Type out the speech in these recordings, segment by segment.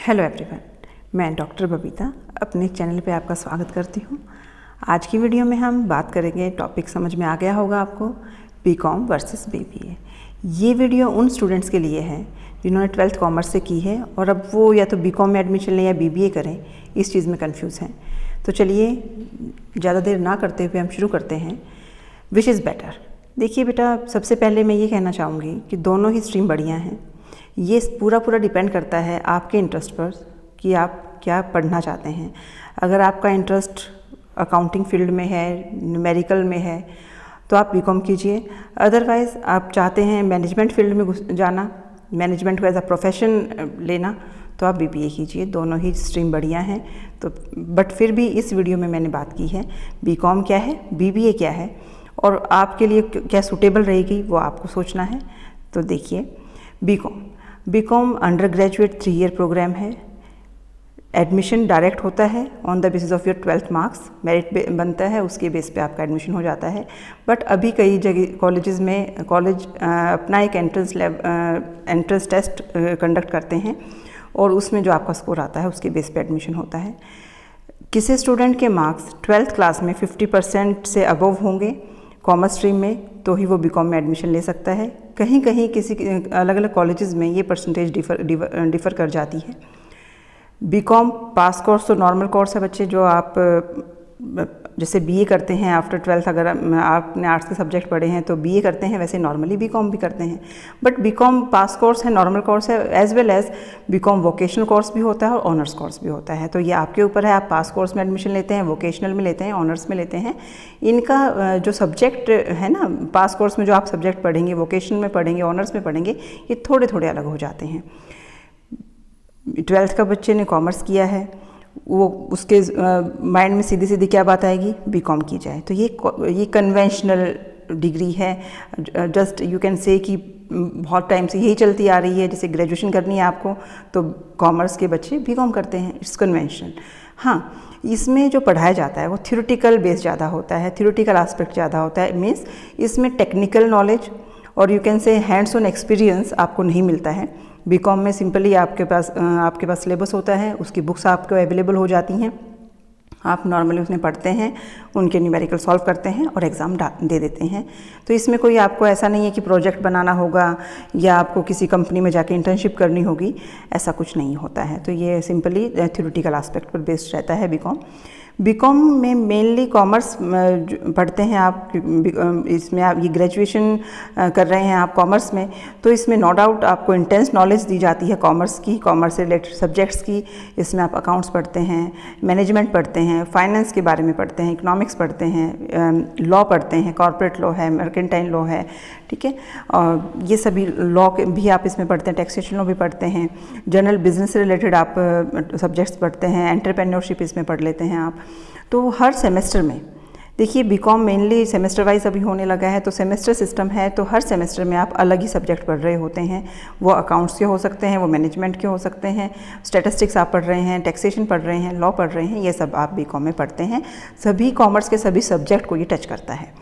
Hello everyone, मैं doctor Babita अपने channel पे आपका स्वागत करती हूँ। आज की वीडियो में हम बात करेंगे, टॉपिक समझ में आ गया होगा आपको, बीकॉम वर्सेस बीबीए। ये वीडियो उन स्टूडेंट्स के लिए है जिन्होंने 12th कॉमर्स से की है और अब वो या तो बीकॉम में एडमिशन लें या बीबीए करें, इस चीज़ में कन्फ्यूज़ हैं। तो चलिए ज़्यादा देर ना करते हुए हम शुरू करते हैं। Which is better. देखिए बेटा, सबसे पहले मैं ये कहना चाहूँगी कि दोनों ही स्ट्रीम बढ़िया हैं। ये पूरा डिपेंड करता है आपके इंटरेस्ट पर कि आप क्या पढ़ना चाहते हैं। अगर आपका इंटरेस्ट अकाउंटिंग फील्ड में है, न्यूमेरिकल में है, तो आप बीकॉम कीजिए। अदरवाइज़ आप चाहते हैं मैनेजमेंट फील्ड में जाना, मैनेजमेंट को एज अ प्रोफेशन लेना, तो आप बीबीए कीजिए। दोनों ही स्ट्रीम बढ़िया हैं। तो बट फिर भी इस वीडियो में मैंने बात की है बीकॉम क्या है, बीबीए क्या है और आपके लिए क्या सूटेबल रहेगी, वो आपको सोचना है। तो देखिए, BCom undergraduate 3 year programme है। एडमिशन डायरेक्ट होता है on the basis of your 12th marks, merit बनता है, उसके बेस पे आपका एडमिशन हो जाता है। बट अभी कई जगह कॉलेजेस में अपना एक एंट्रेंस टेस्ट कंडक्ट करते हैं और उसमें जो आपका स्कोर आता है उसके बेस पे एडमिशन होता है। किसी स्टूडेंट के मार्क्स 12th क्लास में 50% से अबव होंगे कॉमर्स स्ट्रीम में, तो ही वो बीकॉम में एडमिशन ले सकता है। कहीं कहीं किसी अलग अलग कॉलेजेस में ये परसेंटेज डिफ़र कर जाती है। बीकॉम पास कोर्स तो नॉर्मल कोर्स है बच्चे, जो आप जैसे बीए करते हैं आफ्टर 12th, अगर आपने आर्ट्स के सब्जेक्ट पढ़े हैं तो बीए करते हैं, वैसे नॉर्मली बीकॉम भी करते हैं। बट बीकॉम पास कोर्स है, नॉर्मल कोर्स है, as well as BCom vocational course भी होता है और ऑनर्स कोर्स भी होता है। तो ये आपके ऊपर है, आप पास कोर्स में एडमिशन लेते हैं, वोकेशनल में लेते हैं, ऑनर्स में लेते हैं। इनका जो सब्जेक्ट है ना, पास कोर्स में जो आप सब्जेक्ट पढ़ेंगे, वोकेशनल में पढ़ेंगे, ऑनर्स में पढ़ेंगे, ये थोड़े अलग हो जाते हैं। 12th का बच्चे ने कॉमर्स किया है, वो उसके माइंड में सीधी क्या बात आएगी, बीकॉम की जाए। तो ये कन्वेंशनल डिग्री है। जस्ट यू कैन से कि बहुत टाइम से यही चलती आ रही है। जैसे ग्रेजुएशन करनी है आपको, तो कॉमर्स के बच्चे बीकॉम करते हैं, इट्स कन्वेंशनल। हाँ, इसमें जो पढ़ाया जाता है वो थ्योरेटिकल बेस ज़्यादा होता है, थ्योरेटिकल एस्पेक्ट ज़्यादा होता है। मीन्स इसमें टेक्निकल नॉलेज और you can say hands on experience आपको नहीं मिलता है। बीकॉम में सिंपली आपके पास सिलेबस होता है, उसकी बुक्स आपको अवेलेबल हो जाती हैं, आप नॉर्मली उसमें पढ़ते हैं, उनके न्यूमेरिकल सॉल्व करते हैं और एग्ज़ाम दे देते हैं। तो इसमें कोई आपको ऐसा नहीं है कि प्रोजेक्ट बनाना होगा या आपको किसी कंपनी में जाके इंटर्नशिप करनी होगी, ऐसा कुछ नहीं होता है। तो ये सिंपली थ्योरेटिकल एस्पेक्ट पर बेस्ड रहता है बीकॉम में मेनली कॉमर्स पढ़ते हैं आप। इसमें आप ये ग्रेजुएशन कर रहे हैं आप कॉमर्स में, तो इसमें नो डाउट आपको इंटेंस नॉलेज दी जाती है कॉमर्स की, कॉमर्स से रिलेटेड सब्जेक्ट्स की। इसमें आप अकाउंट्स पढ़ते हैं, मैनेजमेंट पढ़ते हैं, फाइनेंस के बारे में पढ़ते हैं, इकोनॉमिक्स पढ़ते हैं, लॉ पढ़ते हैं, कॉर्पोरेट लॉ है, मर्केंटाइल लॉ है, ठीक है। और ये सभी लॉ भी आप इसमें पढ़ते हैं, टैक्सेशन लॉ भी पढ़ते हैं, जनरल बिजनेस से रिलेटेड आप सब्जेक्ट्स पढ़ते हैं, एंटरप्रेन्योरशिप इसमें पढ़ लेते हैं आप। तो हर सेमेस्टर में देखिए, बीकॉम मेनली सेमेस्टर वाइज अभी होने लगा है, तो सेमेस्टर सिस्टम है, तो हर सेमेस्टर में आप अलग ही सब्जेक्ट पढ़ रहे होते हैं। वो अकाउंट्स के हो सकते हैं, वो मैनेजमेंट के हो सकते हैं, स्टैटिस्टिक्स आप पढ़ रहे हैं, टैक्सेशन पढ़ रहे हैं, लॉ पढ़ रहे हैं, ये सब आप बीकॉम में पढ़ते हैं। सभी कॉमर्स के सभी सब्जेक्ट को ये टच करता है।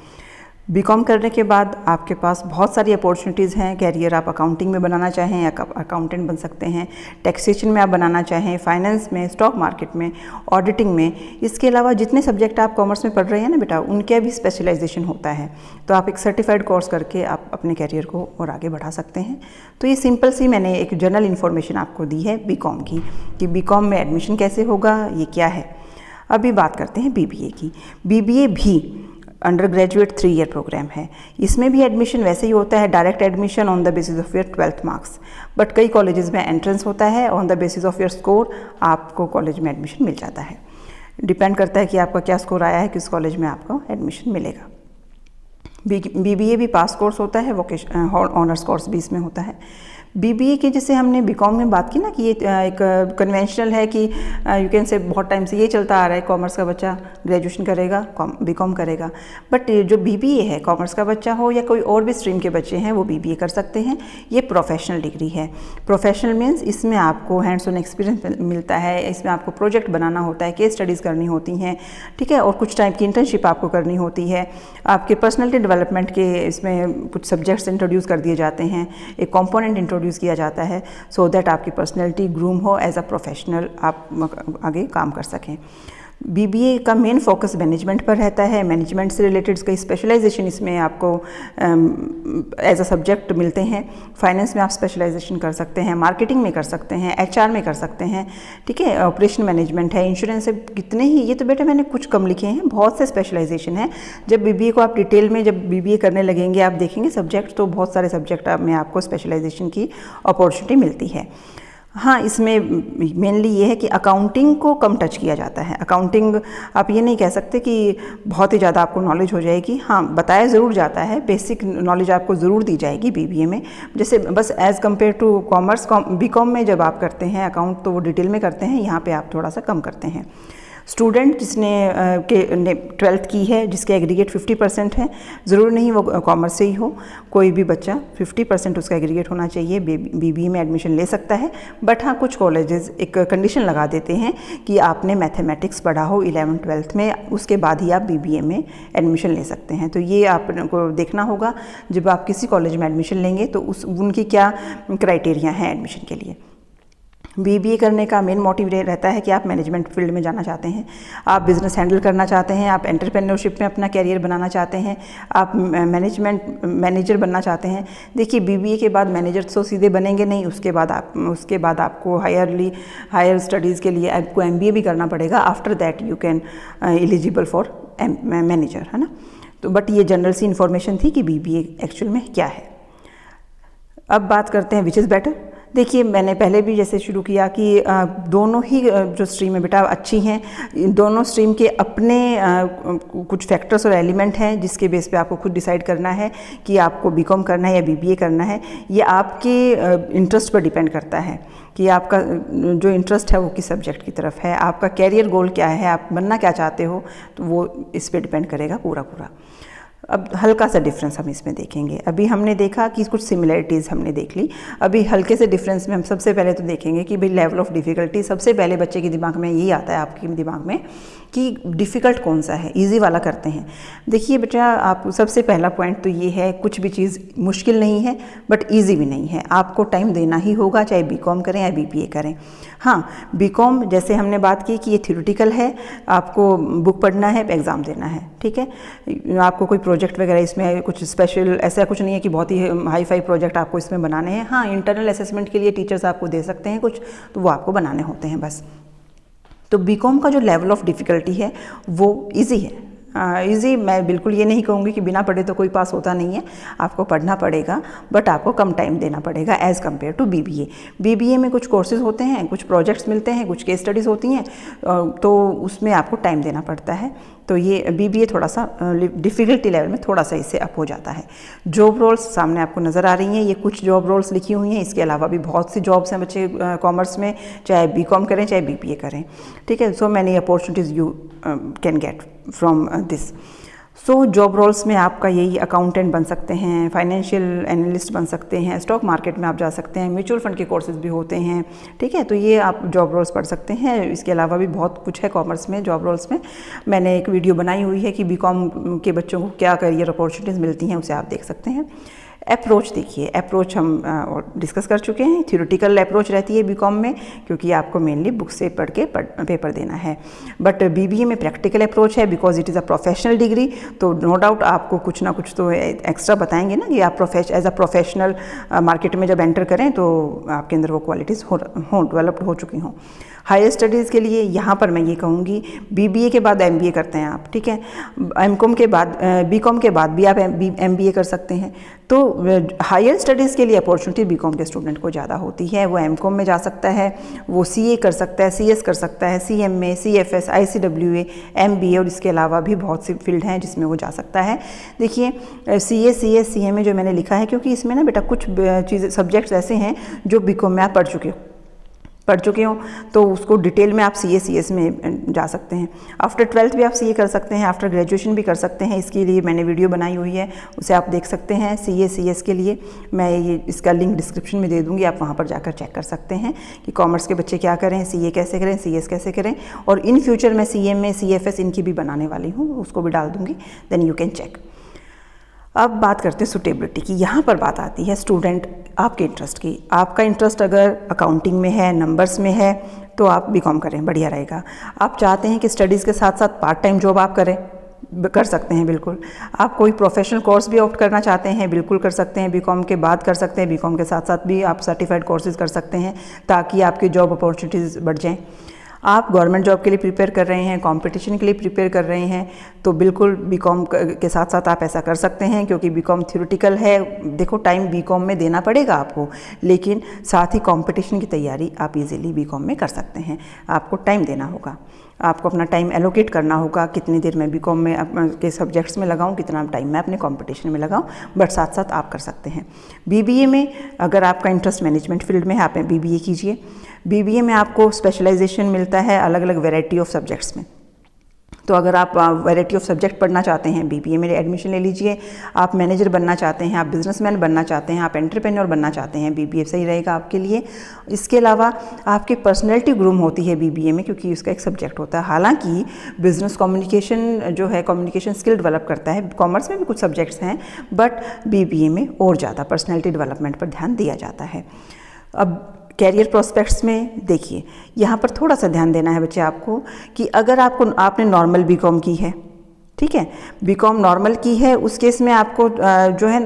बीकॉम करने के बाद आपके पास बहुत सारी अपॉर्चुनिटीज़ हैं। कैरियर आप अकाउंटिंग में बनाना चाहें या अकाउंटेंट बन सकते हैं, टैक्सेशन में आप बनाना चाहें, फाइनेंस में, स्टॉक मार्केट में, ऑडिटिंग में। इसके अलावा जितने सब्जेक्ट आप कॉमर्स में पढ़ रहे हैं ना बेटा, उनका भी स्पेशलाइजेशन होता है। तो आप एक सर्टिफाइड कोर्स करके आप अपने कैरियर को और आगे बढ़ा सकते हैं। तो ये सिंपल सी मैंने एक जनरल इन्फॉर्मेशन आपको दी है बीकॉम की, कि बीकॉम में एडमिशन कैसे होगा, ये क्या है। अभी बात करते हैं बीबीए की। बीबीए भी अंडर ग्रेजुएट 3 ईयर प्रोग्राम है। इसमें भी एडमिशन वैसे ही होता है, direct admission on the basis of your 12th marks. But कई कॉलेजेस में एंट्रेंस होता है, on the basis of your score आपको कॉलेज में एडमिशन मिल जाता है। डिपेंड करता है कि आपका क्या स्कोर आया है, किस कॉलेज में आपको एडमिशन मिलेगा। बीबीए भी पास कोर्स होता है, ऑनर्स कोर्स भी इसमें होता है। बीबीए की जैसे हमने बीकॉम में बात की ना कि ये एक कन्वेंशनल है कि यू कैन से बहुत टाइम से ये चलता आ रहा है, कॉमर्स का बच्चा ग्रेजुएशन करेगा, बीकॉम करेगा। बट जो बीबीए है, कॉमर्स का बच्चा हो या कोई और भी स्ट्रीम के बच्चे हैं, वो बीबीए कर सकते हैं। ये प्रोफेशनल डिग्री है। प्रोफेशनल मीन्स इसमें आपको हैंड्स ऑन एक्सपीरियंस मिलता है, इसमें आपको प्रोजेक्ट बनाना होता है, केस स्टडीज़ करनी होती हैं, ठीक है, और कुछ टाइप की इंटर्नशिप आपको करनी होती है। आपके पर्सनैलिटी डेवलपमेंट के इसमें कुछ सब्जेक्ट्स इंट्रोड्यूस कर दिए जाते हैं, एक कॉम्पोनेंट इंट्रोड्यूस इंट्रोड्यूस किया जाता है सो दैट आपकी पर्सनैलिटी ग्रूम हो, एज अ प्रोफेशनल आप आगे काम कर सकें। बीबीए का मेन फोकस मैनेजमेंट पर रहता है। मैनेजमेंट से रिलेटेड कई स्पेशलाइजेशन इसमें आपको एज अ सब्जेक्ट मिलते हैं। फाइनेंस में आप स्पेशलाइजेशन कर सकते हैं, मार्केटिंग में कर सकते हैं, एचआर में कर सकते हैं, ठीक है, ऑपरेशन मैनेजमेंट है, इंश्योरेंस है, कितने ही, ये तो बेटा मैंने कुछ कम लिखे हैं, बहुत से स्पेशलाइजेशन है। जब बीबीए को आप डिटेल में जब बीबीए करने लगेंगे आप देखेंगे सब्जेक्ट, तो बहुत सारे सब्जेक्ट में आपको स्पेशलाइजेशन की अपॉर्चुनिटी मिलती है। हाँ, इसमें मेनली ये है कि अकाउंटिंग को कम टच किया जाता है। अकाउंटिंग आप ये नहीं कह सकते कि बहुत ही ज़्यादा आपको नॉलेज हो जाएगी। हाँ, बताया ज़रूर जाता है, बेसिक नॉलेज आपको ज़रूर दी जाएगी बीबीए में, जैसे बस as compared to commerce. BCom में जब आप करते हैं अकाउंट तो वो डिटेल में करते हैं, यहाँ पे आप थोड़ा सा कम करते हैं। स्टूडेंट जिसने 12th की है, जिसके एग्रीगेट 50% है, ज़रूर नहीं वो कॉमर्स से ही हो, कोई भी बच्चा 50% उसका एग्रीगेट होना चाहिए, बीबीए में एडमिशन ले सकता है। बट हाँ, कुछ कॉलेजेस एक कंडीशन लगा देते हैं कि आपने मैथमेटिक्स पढ़ा हो 11th-12th में, उसके बाद ही आप बीबीए में एडमिशन ले सकते हैं। तो ये आपको देखना होगा जब आप किसी कॉलेज में एडमिशन लेंगे तो उनकी क्या क्राइटेरिया हैं एडमिशन के लिए। बीबीए करने का मेन मोटिव रहता है कि आप मैनेजमेंट फील्ड में जाना चाहते हैं, आप बिज़नेस हैंडल करना चाहते हैं, आप एंटरप्रेन्योरशिप में अपना कैरियर बनाना चाहते हैं, आप मैनेजर बनना चाहते हैं। देखिए, बीबीए के बाद मैनेजर तो सीधे बनेंगे नहीं, उसके बाद आपको हायर स्टडीज़ के लिए आपको एमबीए भी करना पड़ेगा। After that you can eligible for manager, है ना। तो बट ये जनरल सी इन्फॉर्मेशन थी कि बीबीए एक्चुअल में क्या है। अब बात करते हैं विच इज़ बेटर। देखिए, मैंने पहले भी जैसे शुरू किया कि दोनों ही जो स्ट्रीम है बेटा अच्छी हैं। दोनों स्ट्रीम के अपने कुछ फैक्टर्स और एलिमेंट हैं जिसके बेस पे आपको खुद डिसाइड करना है कि आपको बीकॉम करना है या बीबीए करना है। ये आपके इंटरेस्ट पर डिपेंड करता है कि आपका जो इंटरेस्ट है वो किस सब्जेक्ट की तरफ है, आपका कैरियर गोल क्या है, आप बनना क्या चाहते हो, तो वो इस पर डिपेंड करेगा पूरा। अब हल्का सा डिफरेंस हम इसमें देखेंगे। अभी हमने देखा कि कुछ सिमिलरिटीज़ हमने देख ली, अभी हल्के से डिफरेंस में हम सबसे पहले तो देखेंगे कि भाई लेवल ऑफ डिफ़िकल्टी। सबसे पहले बच्चे के दिमाग में यही आता है, आपके दिमाग में, कि डिफ़िकल्ट कौन सा है, इजी वाला करते हैं। देखिए बेटा, आप सबसे पहला पॉइंट तो ये है, कुछ भी चीज़ मुश्किल नहीं है बट इजी भी नहीं है। आपको टाइम देना ही होगा, चाहे बीकॉम करें या बीबीए करें। हाँ, बीकॉम जैसे हमने बात की कि ये थ्योरेटिकल है, आपको बुक पढ़ना है, एग्ज़ाम देना है, ठीक है। आपको कोई प्रोजेक्ट वगैरह इसमें कुछ स्पेशल ऐसा कुछ नहीं है कि बहुत ही हाई फाई प्रोजेक्ट आपको इसमें बनाने हैं। हाँ, इंटरनल असेसमेंट के लिए टीचर्स आपको दे सकते हैं कुछ, तो वो आपको बनाने होते हैं बस। तो बीकॉम का जो लेवल ऑफ डिफ़िकल्टी है वो इजी है। इजी मैं बिल्कुल ये नहीं कहूँगी कि बिना पढ़े तो कोई पास होता नहीं है, आपको पढ़ना पड़ेगा, बट आपको कम टाइम देना पड़ेगा as compared to BBA. BBA में कुछ कोर्सेज होते हैं, कुछ प्रोजेक्ट्स मिलते हैं, कुछ केस स्टडीज़ होती हैं, तो उसमें आपको टाइम देना पड़ता है। तो ये बीबीए थोड़ा सा डिफ़िकल्टी लेवल में थोड़ा सा इससे अप हो जाता है। जॉब रोल्स सामने आपको नज़र आ रही हैं, ये कुछ जॉब रोल्स लिखी हुई हैं। इसके अलावा भी बहुत सी जॉब्स हैं बच्चे कॉमर्स में, चाहे बीकॉम करें चाहे बीबीए करें, ठीक है। So many opportunities you can get from this. So job roles में आपका यही अकाउंटेंट बन सकते हैं, फाइनेंशियल एनालिस्ट बन सकते हैं, स्टॉक मार्केट में आप जा सकते हैं, म्यूचुअल फंड के कोर्सेज भी होते हैं, ठीक है। तो ये आप जॉब रोल्स पढ़ सकते हैं। इसके अलावा भी बहुत कुछ है कॉमर्स में जॉब रोल्स में। मैंने एक वीडियो बनाई हुई है कि बीकॉम के बच्चों को क्या करियर अपॉर्चुनिटीज़ मिलती हैं, उसे आप देख सकते हैं। अप्रोच देखिए, अप्रोच हम डिस्कस कर चुके हैं। थ्योरेटिकल अप्रोच रहती है बीकॉम में, क्योंकि आपको मेनली बुक से पढ़ के पेपर देना है। बट बीबीए में प्रैक्टिकल अप्रोच है, because it is a professional degree. तो नो डाउट आपको कुछ ना कुछ तो एक्स्ट्रा बताएंगे ना कि आप एज अ प्रोफेशनल मार्केट में जब एंटर करें तो आपके अंदर वो क्वालिटीज़ हों डेवलप्ड हो चुकी हों। हायर स्टडीज़ के लिए यहाँ पर मैं ये कहूँगी, बीबीए के बाद एमबीए करते हैं आप, ठीक है। एमकॉम के बाद बीकॉम के बाद भी आप एमबीए कर सकते हैं। तो हायर स्टडीज़ के लिए अपॉर्चुनिटी बीकॉम के स्टूडेंट को ज़्यादा होती है। वो एमकॉम में जा सकता है, वो सीए कर सकता है, सीएस कर सकता है, सीएमए, सीएफएस, आईसीडब्ल्यूए, एमबीए, और इसके अलावा भी बहुत सी फील्ड हैं जिसमें वो जा सकता है। देखिए, सीए, सीएस, सीएमए जो मैंने लिखा है, क्योंकि इसमें ना बेटा कुछ चीज़ें सब्जेक्ट्स ऐसे हैं जो बीकॉम में आप पढ़ चुके हो, तो उसको डिटेल में आप सीएस में जा सकते हैं। आफ्टर 12th भी आप सीए कर सकते हैं, आफ्टर ग्रेजुएशन भी कर सकते हैं। इसके लिए मैंने वीडियो बनाई हुई है, उसे आप देख सकते हैं। सीएस के लिए मैं ये इसका लिंक डिस्क्रिप्शन में दे दूँगी, आप वहाँ पर जाकर चेक कर सकते हैं कि कॉमर्स के बच्चे क्या करें, सीए कैसे करें, सीएस कैसे करें। और इन फ्यूचर मैं सीएमए, सीएफएस इनकी भी बनाने वाली हूँ, उसको भी डाल दूँगी, देन यू कैन चेक। अब बात करते हैं सुटेबिलिटी की। यहाँ पर बात आती है स्टूडेंट आपके इंटरेस्ट की। आपका इंटरेस्ट अगर अकाउंटिंग में है, नंबर्स में है, तो आप बीकॉम करें, बढ़िया रहेगा। आप चाहते हैं कि स्टडीज़ के साथ साथ पार्ट टाइम जॉब आप करें, कर सकते हैं बिल्कुल। आप कोई प्रोफेशनल कोर्स भी ऑप्ट करना चाहते हैं, बिल्कुल कर सकते हैं, बीकॉम के बाद कर सकते हैं। बीकॉम के साथ साथ भी आप सर्टिफाइड कोर्सेज कर सकते हैं ताकि आपकी जॉब अपॉर्चुनिटीज़ बढ़ जाएँ। आप गवर्नमेंट जॉब के लिए प्रिपेयर कर रहे हैं, कंपटीशन के लिए प्रिपेयर कर रहे हैं, तो बिल्कुल बीकॉम के साथ साथ आप ऐसा कर सकते हैं, क्योंकि बीकॉम थ्योरेटिकल है। देखो, टाइम बीकॉम में देना पड़ेगा आपको, लेकिन साथ ही कंपटीशन की तैयारी आप इजीली बीकॉम में कर सकते हैं। आपको टाइम देना होगा, आपको अपना टाइम एलोकेट करना होगा, कितनी देर मैं बीकॉम में के सब्जेक्ट्स में लगाऊं, कितना टाइम मैं अपने कंपटीशन में लगाऊं, बट साथ साथ आप कर सकते हैं। बीबीए में अगर आपका इंटरेस्ट मैनेजमेंट फील्ड में है, आप बीबीए कीजिए। बीबीए में आपको स्पेशलाइजेशन मिलता है अलग अलग वैरायटी ऑफ सब्जेक्ट्स में। तो अगर आप वैरायटी ऑफ सब्जेक्ट पढ़ना चाहते हैं, बीबीए में एडमिशन ले लीजिए। आप मैनेजर बनना चाहते हैं, आप बिजनेसमैन बनना चाहते हैं, आप एंटरप्रेन्योर बनना चाहते हैं, बीबीए सही रहेगा आपके लिए। इसके अलावा आपकी पर्सनैलिटी ग्रूम होती है बीबीए में, क्योंकि उसका एक सब्जेक्ट होता है। हालांकि बिजनेस कम्युनिकेशन जो है, कम्युनिकेशन स्किल डेवलप करता है। कॉमर्स में भी कुछ सब्जेक्ट्स हैं, बट बीबीए में और ज़्यादा पर्सनैलिटी डेवलपमेंट पर ध्यान दिया जाता है। अब कैरियर प्रोस्पेक्ट्स में देखिए, यहाँ पर थोड़ा सा ध्यान देना है बच्चे आपको, कि अगर आपने नॉर्मल बीकॉम की है, ठीक है, बीकॉम नॉर्मल की है, उस केस में आपको जो है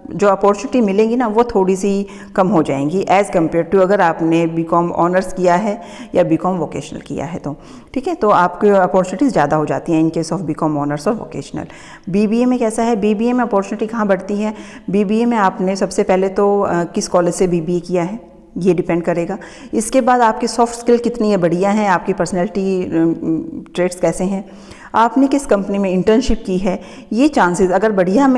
जो अपॉर्चुनिटी मिलेंगी ना, वो थोड़ी सी कम हो जाएंगी एज़ कम्पेयर टू अगर आपने बीकॉम ऑनर्स किया है या बीकॉम वोकेशनल किया है तो, ठीक है। तो आपकी अपॉर्चुनिटीज़ ज़्यादा हो जाती हैं in case of BCom honours और वोकेशनल। बीबीए में कैसा है, बीबीए में अपॉर्चुनिटी कहाँ बढ़ती है? बीबीए में आपने सबसे पहले तो किस कॉलेज से बीबीए किया है, ये डिपेंड करेगा। इसके बाद आपकी सॉफ्ट स्किल कितनी है, बढ़िया है, आपकी पर्सनैलिटी ट्रेट्स कैसे हैं, आपने किस कंपनी में इंटर्नशिप की है, ये चांसेस, अगर बढ़िया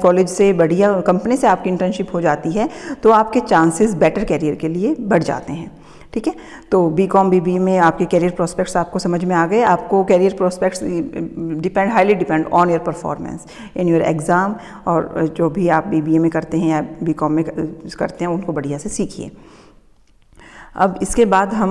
कॉलेज से, बढ़िया कंपनी से आपकी इंटर्नशिप हो जाती है तो आपके चांसेस बेटर कैरियर के लिए बढ़ जाते हैं, ठीक है। तो बीकॉम बीबीए में आपके कैरियर प्रोस्पेक्ट्स आपको समझ में आ गए। आपको career prospects highly depend on your performance in your exam, और जो भी आप बीबीए में करते हैं या बीकॉम में करते हैं उनको बढ़िया से सीखिए। अब इसके बाद हम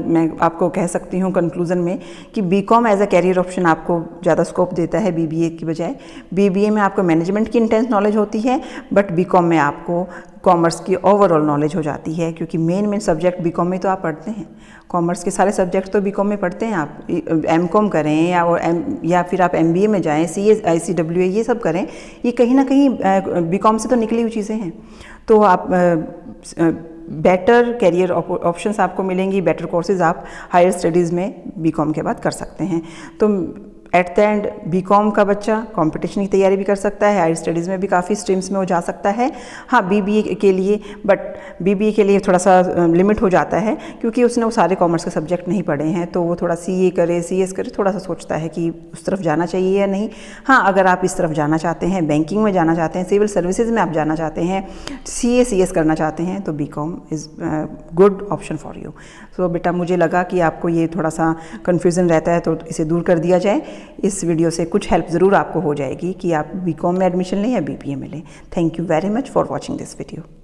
मैं आपको कह सकती हूँ कंक्लूज़न में कि BCom as a career option आपको ज़्यादा स्कोप देता है बीबीए की बजाय। बीबीए में आपको मैनेजमेंट की इंटेंस नॉलेज होती है, बट बीकॉम में आपको कॉमर्स की ओवरऑल नॉलेज हो जाती है, क्योंकि मेन सब्जेक्ट बीकॉम में तो आप पढ़ते हैं। कॉमर्स के सारे सब्जेक्ट तो बीकॉम में पढ़ते हैं आप। एमकॉम करें या फिर आप एमबीए में जाएं, सीए आईसीडब्ल्यूए ये सब करें, ये कहीं ना कहीं बीकॉम से तो निकली हुई चीज़ें हैं। तो आप बेटर कैरियर ऑप्शंस आपको मिलेंगी, बेटर कोर्सेज आप हायर स्टडीज़ में बीकॉम के बाद कर सकते हैं। तो एट द एंड बीकॉम का बच्चा कंपटीशन की तैयारी भी कर सकता है, हायर स्टडीज़ में भी काफ़ी स्ट्रीम्स में वो जा सकता है। हाँ, बीबीए के लिए, बट बीबीए के लिए थोड़ा सा लिमिट हो जाता है, क्योंकि उसने वो सारे कॉमर्स के सब्जेक्ट नहीं पढ़े हैं, तो वो थोड़ा सीए करे, सीएस करे, थोड़ा सा सोचता है कि उस तरफ जाना चाहिए या नहीं। हाँ, अगर आप इस तरफ जाना चाहते हैं, बैंकिंग में जाना चाहते हैं, सिविल सर्विसेज में आप जाना चाहते हैं, सीए सीएस करना चाहते हैं, तो BCom is good option for you. So बेटा, मुझे लगा कि आपको ये थोड़ा सा कन्फ्यूज़न रहता है, तो इसे दूर कर दिया जाए। इस वीडियो से कुछ हेल्प ज़रूर आपको हो जाएगी कि आप बीकॉम में एडमिशन लें या बीबीए में लें। Thank you very much for watching this video.